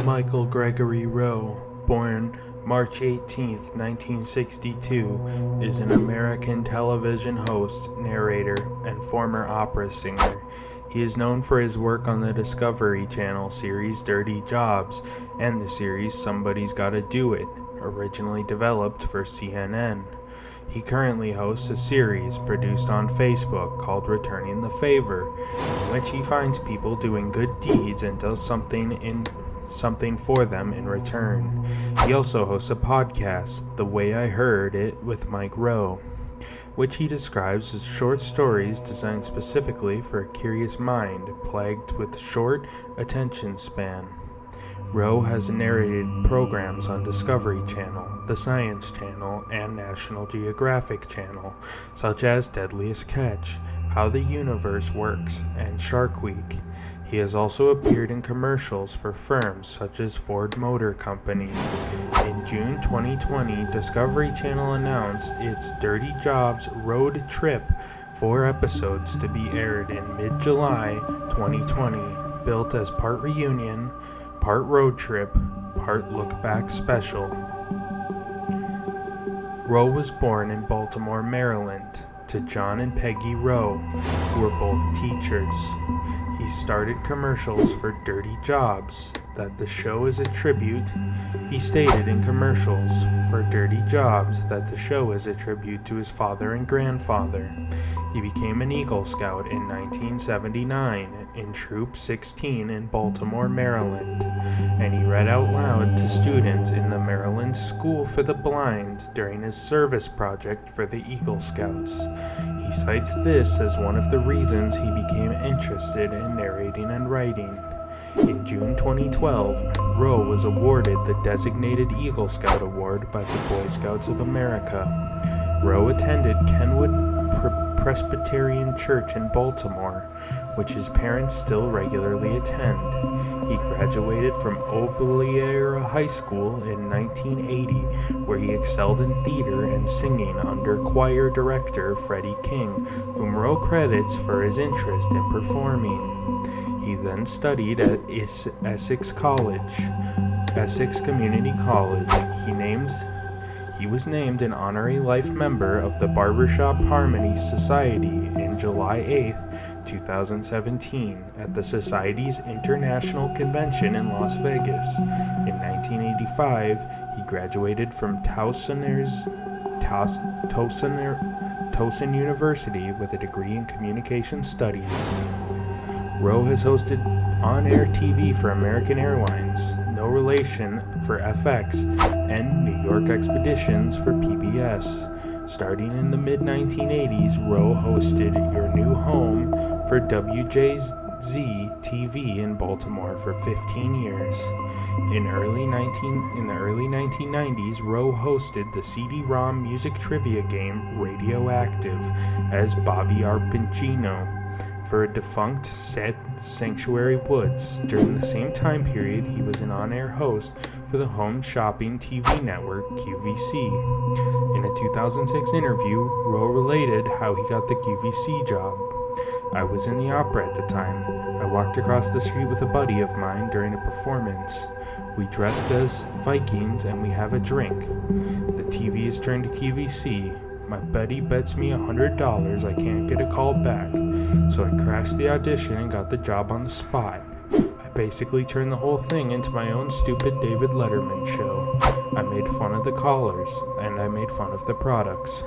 Michael Gregory Rowe, born March 18, 1962, is an American television host, narrator, and former opera singer. He is known for his work on the Discovery Channel series Dirty Jobs and the series Somebody's Gotta Do It, originally developed for CNN. He currently hosts a series produced on Facebook called Returning the Favor, in which he finds people doing good deeds and does something for them in return. He also hosts a podcast, The Way I Heard It with Mike Rowe, which he describes as short stories designed specifically for a curious mind plagued with short attention span. Rowe has narrated programs on Discovery Channel, the Science Channel, and National Geographic Channel, such as Deadliest Catch, How the Universe Works, and Shark Week. He has also appeared in commercials for firms such as Ford Motor Company. In June 2020, Discovery Channel announced its Dirty Jobs Road Trip, 4 episodes to be aired in mid-July 2020, built as part reunion, part road trip, part look-back special. Rowe was born in Baltimore, Maryland, to John and Peggy Rowe, who were both teachers. He started commercials for Dirty Jobs, that the show is a tribute. He stated in commercials for Dirty Jobs that the show is a tribute to his father and grandfather. He became an Eagle Scout in 1979 in Troop 16 in Baltimore, Maryland, and he read out loud to students in the Maryland School for the Blind during his service project for the Eagle Scouts. He cites this as one of the reasons he became interested in narrating and writing. In June 2012, Rowe was awarded the Designated Eagle Scout Award by the Boy Scouts of America. Rowe attended Kenwood Presbyterian Church in Baltimore, which his parents still regularly attend. He graduated from Oliveira High School in 1980, where he excelled in theater and singing under choir director Freddie King, whom Rowe credits for his interest in performing. He then studied at Essex Community College. He was named an honorary life member of the Barbershop Harmony Society in July 8, 2017, at the Society's International Convention in Las Vegas. In 1985, he graduated from Towson University with a degree in Communication Studies. Rowe has hosted on-air TV for American Airlines, No Relation for FX, and New York Expeditions for PBS. Starting in the mid-1980s, Rowe hosted Your New Home for WJZ-TV in Baltimore for 15 years. In the early 1990s, Rowe hosted the CD-ROM music trivia game Radioactive as Bobby Arpigino for a defunct Sanctuary Woods. During the same time period, he was an on-air host for the home shopping TV network QVC. In a 2006 interview, Rowe related how he got the QVC job. I was in the opera at the time. I walked across the street with a buddy of mine during a performance. We dressed as Vikings and we have a drink. The TV is turned to QVC. My buddy bets me $100 I can't get a call back, so I crashed the audition and got the job on the spot. I basically turned the whole thing into my own stupid David Letterman show. I made fun of the callers, and I made fun of the products.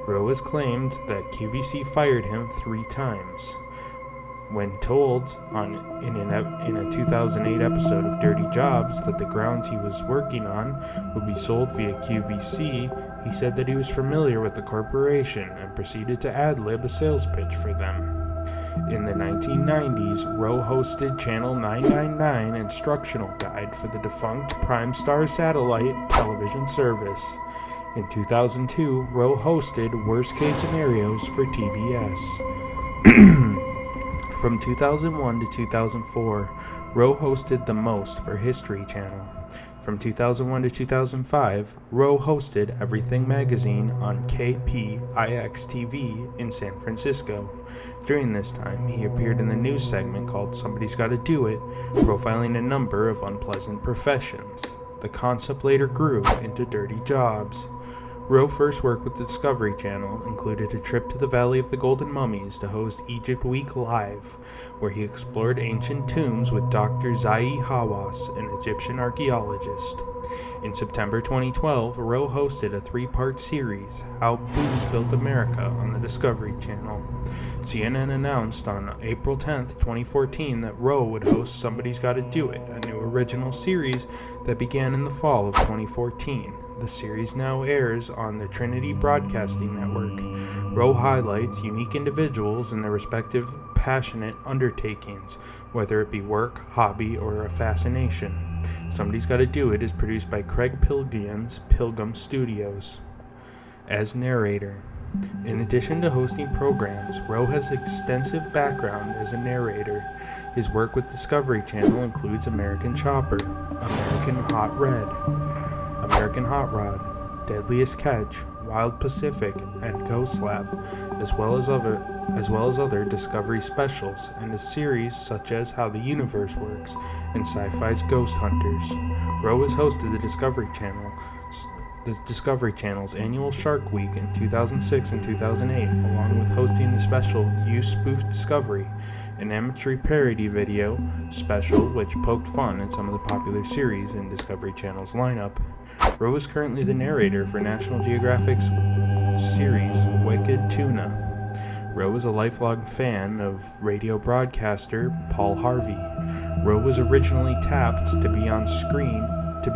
Rowe has claimed that QVC fired him 3 times. When told in a 2008 episode of Dirty Jobs that the grounds he was working on would be sold via QVC, he said that he was familiar with the corporation and proceeded to ad-lib a sales pitch for them. In the 1990s, Rowe hosted Channel 999 Instructional Guide for the defunct Prime Star satellite television service. In 2002, Rowe hosted Worst Case Scenarios for TBS. From 2001 to 2004, Rowe hosted The Most for History Channel. From 2001 to 2005, Rowe hosted Everything Magazine on KPIX-TV in San Francisco. During this time, he appeared in the news segment called Somebody's Gotta Do It, profiling a number of unpleasant professions. The concept later grew into Dirty Jobs. Rowe first worked with the Discovery Channel, included a trip to the Valley of the Golden Mummies to host Egypt Week Live, where he explored ancient tombs with Dr. Zahi Hawass, an Egyptian archaeologist. In September 2012, Rowe hosted a 3-part series, How Booze Built America, on the Discovery Channel. CNN announced on April 10, 2014 that Rowe would host Somebody's Gotta Do It, a new original series that began in the fall of 2014. The series now airs on the Trinity Broadcasting Network. Rowe highlights unique individuals and their respective passionate undertakings, whether it be work, hobby, or a fascination. Somebody's Gotta Do It is produced by Craig Pilgrim's Pilgrim Studios. As narrator. In addition to hosting programs, Rowe has extensive background as a narrator. His work with Discovery Channel includes American Chopper, American Hot Red, American Hot Rod, Deadliest Catch, Wild Pacific, and Ghost Lab, as well as other Discovery specials, and a series such as How the Universe Works and Sci-Fi's Ghost Hunters. Rowe has hosted the Discovery Channel's annual Shark Week in 2006 and 2008, along with hosting the special You Spoofed Discovery, an amateur parody video special which poked fun at some of the popular series in Discovery Channel's lineup. Rowe is currently the narrator for National Geographic's series Wicked Tuna. Rowe is a lifelong fan of radio broadcaster Paul Harvey. Rowe was originally tapped to be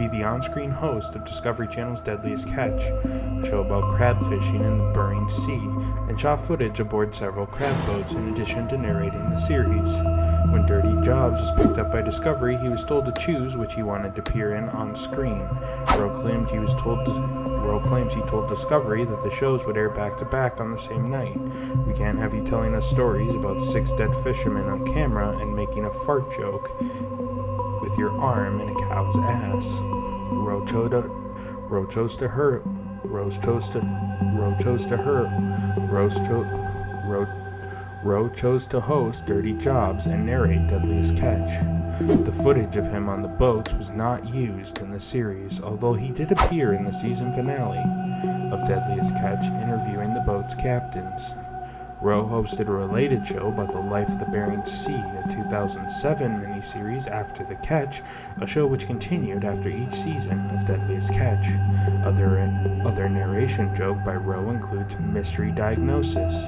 the on-screen host of Discovery Channel's Deadliest Catch, a show about crab fishing in the Bering Sea, and shot footage aboard several crab boats in addition to narrating the series. When Dirty Jobs was picked up by Discovery, he was told to choose which he wanted to appear in on screen. Rowe claims he told Discovery that the shows would air back-to-back on the same night. We can't have you telling us stories about 6 dead fishermen on camera and making a fart joke with your arm in a cow's ass. Rowe chose to host Dirty Jobs and narrate Deadliest Catch. The footage of him on the boats was not used in the series, although he did appear in the season finale of Deadliest Catch interviewing the boat's captains. Rowe hosted a related show about the life of the Bering Sea, a 2007 miniseries After the Catch, a show which continued after each season of Deadliest Catch. Other narration joke by Rowe includes Mystery Diagnosis,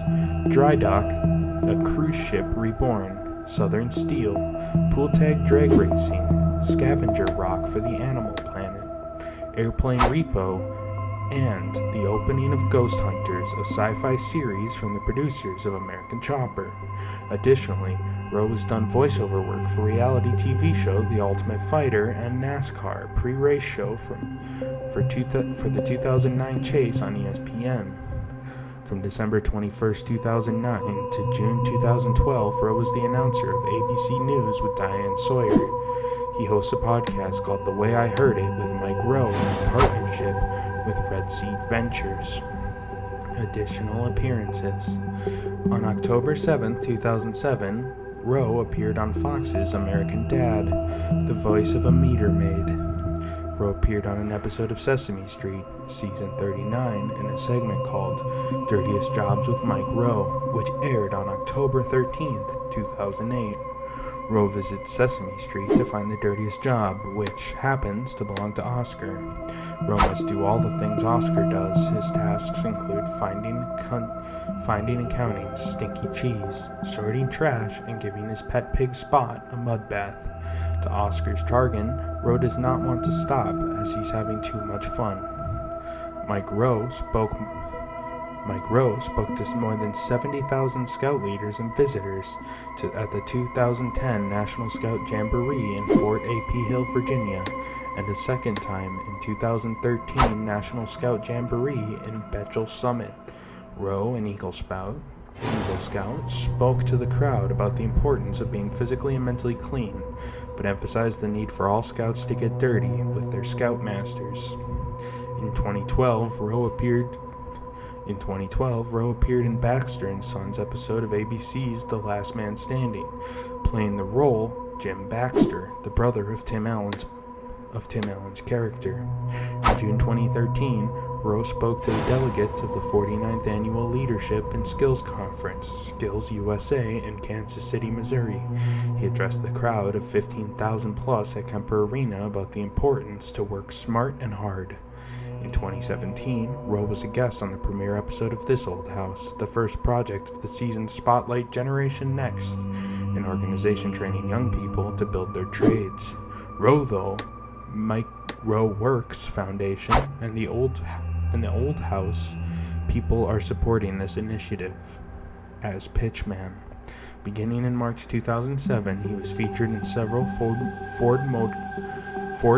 Dry Dock, A Cruise Ship Reborn, Southern Steel, Pool Tag Drag Racing, Scavenger Rock for the Animal Planet, Airplane Repo, and the opening of Ghost Hunters, a sci-fi series from the producers of American Chopper. Additionally, Rowe has done voiceover work for reality TV show The Ultimate Fighter and NASCAR pre-race show for the 2009 chase on ESPN. From December 21, 2009 to June 2012, Rowe was the announcer of ABC News with Diane Sawyer. He hosts a podcast called The Way I Heard It with Mike Rowe in partnership with Red Seed Ventures. Additional appearances. On October 7, 2007, Rowe appeared on Fox's American Dad, the voice of a meter maid. Rowe appeared on an episode of Sesame Street, Season 39, in a segment called Dirtiest Jobs with Mike Rowe, which aired on October 13, 2008. Rowe visits Sesame Street to find the dirtiest job, which happens to belong to Oscar. Rowe must do all the things Oscar does. His tasks include finding and counting stinky cheese, sorting trash, and giving his pet pig Spot a mud bath. To Oscar's jargon, Rowe does not want to stop as he's having too much fun. Mike Rowe spoke to more than 70,000 Scout leaders and visitors at the 2010 National Scout Jamboree in Fort A.P. Hill, Virginia, and a second time in 2013 National Scout Jamboree in Betchel Summit. Rowe, an Eagle Scout, spoke to the crowd about the importance of being physically and mentally clean, but emphasized the need for all scouts to get dirty with their scoutmasters. In 2012, Rowe appeared in Baxter and Sons episode of ABC's The Last Man Standing, playing the role Jim Baxter, the brother of Tim Allen's character. In June 2013, Rowe spoke to the delegates of the 49th Annual Leadership and Skills Conference, Skills USA, in Kansas City, Missouri. He addressed the crowd of 15,000 plus at Kemper Arena about the importance to work smart and hard. In 2017, Rowe was a guest on the premiere episode of This Old House, the first project of the season's Spotlight Generation Next, an organization training young people to build their trades. Rowe, Mike Rowe Works Foundation, and the Old House people are supporting this initiative as pitchman. Beginning in March 2007, he was featured in several Ford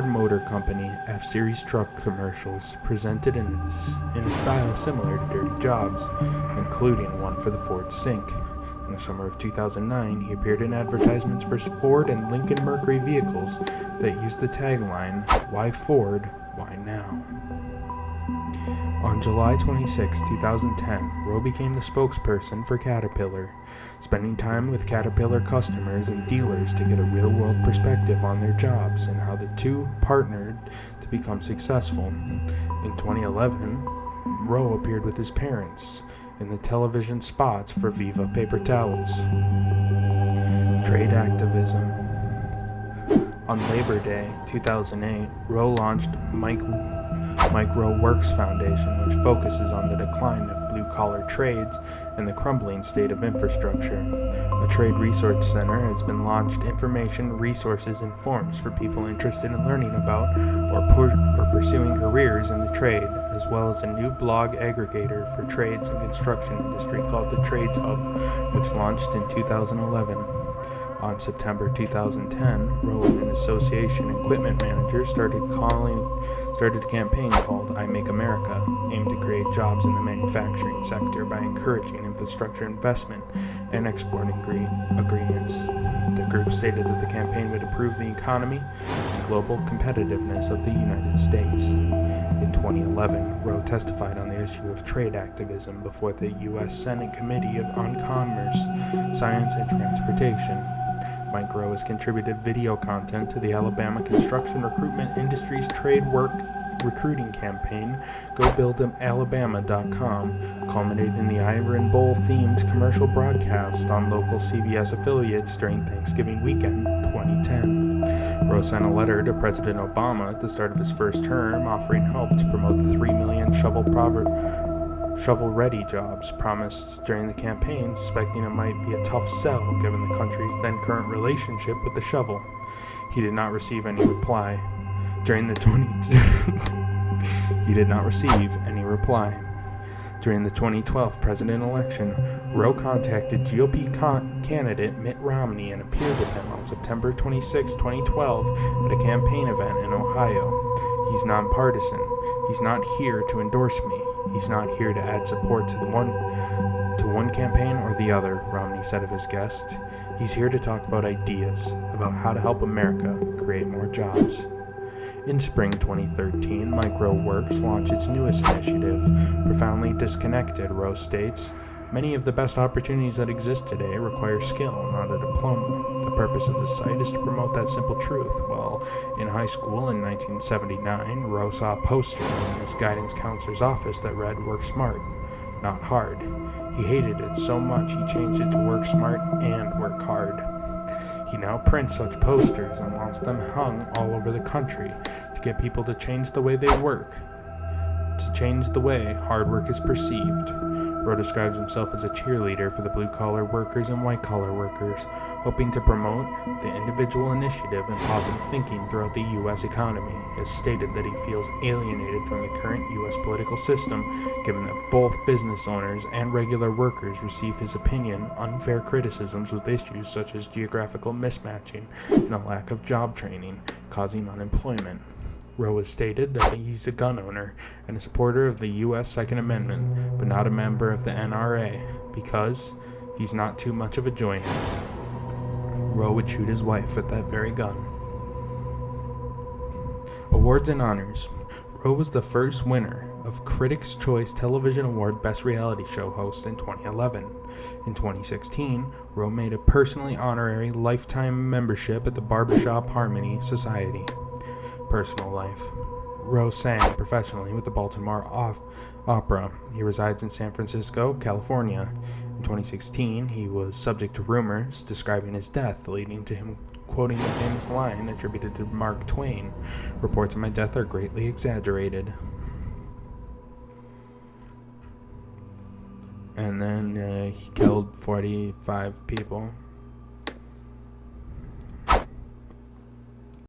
Motor Company F-Series truck commercials, presented in a style similar to Dirty Jobs, including one for the Ford Sync. In the summer of 2009, he appeared in advertisements for Ford and Lincoln Mercury vehicles that used the tagline, "Why Ford? Why now?" On July 26, 2010, Rowe became the spokesperson for Caterpillar, spending time with Caterpillar customers and dealers to get a real-world perspective on their jobs and how the two partnered to become successful. In 2011, Rowe appeared with his parents in the television spots for Viva paper towels. Trade activism. On Labor Day 2008, Rowe launched Mike Rowe Works Foundation, which focuses on the decline of blue-collar trades and the crumbling state of infrastructure. A trade resource center has been launched, information, resources, and forms for people interested in learning about or pursuing careers in the trade, as well as a new blog aggregator for trades and construction industry called the Trades Hub, which launched in 2011. On September 2010, Rowe and an association equipment manager started a campaign called I Make America, aimed to create jobs in the manufacturing sector by encouraging infrastructure investment and exporting agreements. The group stated that the campaign would improve the economy and global competitiveness of the United States. In 2011, Rowe testified on the issue of trade activism before the U.S. Senate Committee on Commerce, Science, and Transportation. Mike Rowe has contributed video content to the Alabama construction recruitment industry's trade work recruiting campaign, GoBuildAlabama.com, culminated in the Iron Bowl themed commercial broadcast on local CBS affiliates during Thanksgiving weekend 2010. Rowe sent a letter to President Obama at the start of his first term offering help to promote the 3 million shovel-ready jobs promised during the campaign, suspecting it might be a tough sell given the country's then-current relationship with the shovel. He did not receive any reply. During the 2012 president election, Rowe contacted GOP candidate Mitt Romney and appeared with him on September 26, 2012 at a campaign event in Ohio. He's nonpartisan. He's not here to endorse me. He's not here to add support to one campaign or the other, Romney said of his guest. He's here to talk about ideas, about how to help America create more jobs. In spring 2013, Mike Rowe Works launched its newest initiative, Profoundly Disconnected, Rowe states. Many of the best opportunities that exist today require skill, not a diploma. The purpose of this site is to promote that simple truth. While in high school in 1979, Rowe saw a poster in his guidance counselor's office that read, "Work smart, not hard." He hated it so much he changed it to "Work smart and work hard." He now prints such posters and wants them hung all over the country to get people to change the way they work, to change the way hard work is perceived. Rowe describes himself as a cheerleader for the blue-collar workers and white-collar workers, hoping to promote the individual initiative and positive thinking throughout the U.S. economy. He has stated that he feels alienated from the current U.S. political system, given that both business owners and regular workers receive his opinion unfair criticisms with issues such as geographical mismatching and a lack of job training, causing unemployment. Rowe has stated that he's a gun owner and a supporter of the U.S. Second Amendment, but not a member of the NRA, because he's not too much of a joiner. Rowe would shoot his wife with that very gun. Awards and honors. Rowe was the first winner of Critics' Choice Television Award Best Reality Show Host in 2011. In 2016, Rowe made a personally honorary lifetime membership at the Barbershop Harmony Society. Personal life. Rowe sang professionally with the Baltimore Opera. He resides in San Francisco, California. In 2016, he was subject to rumors describing his death, leading to him quoting the famous line attributed to Mark Twain, "Reports of my death are greatly exaggerated." And then he killed 45 people.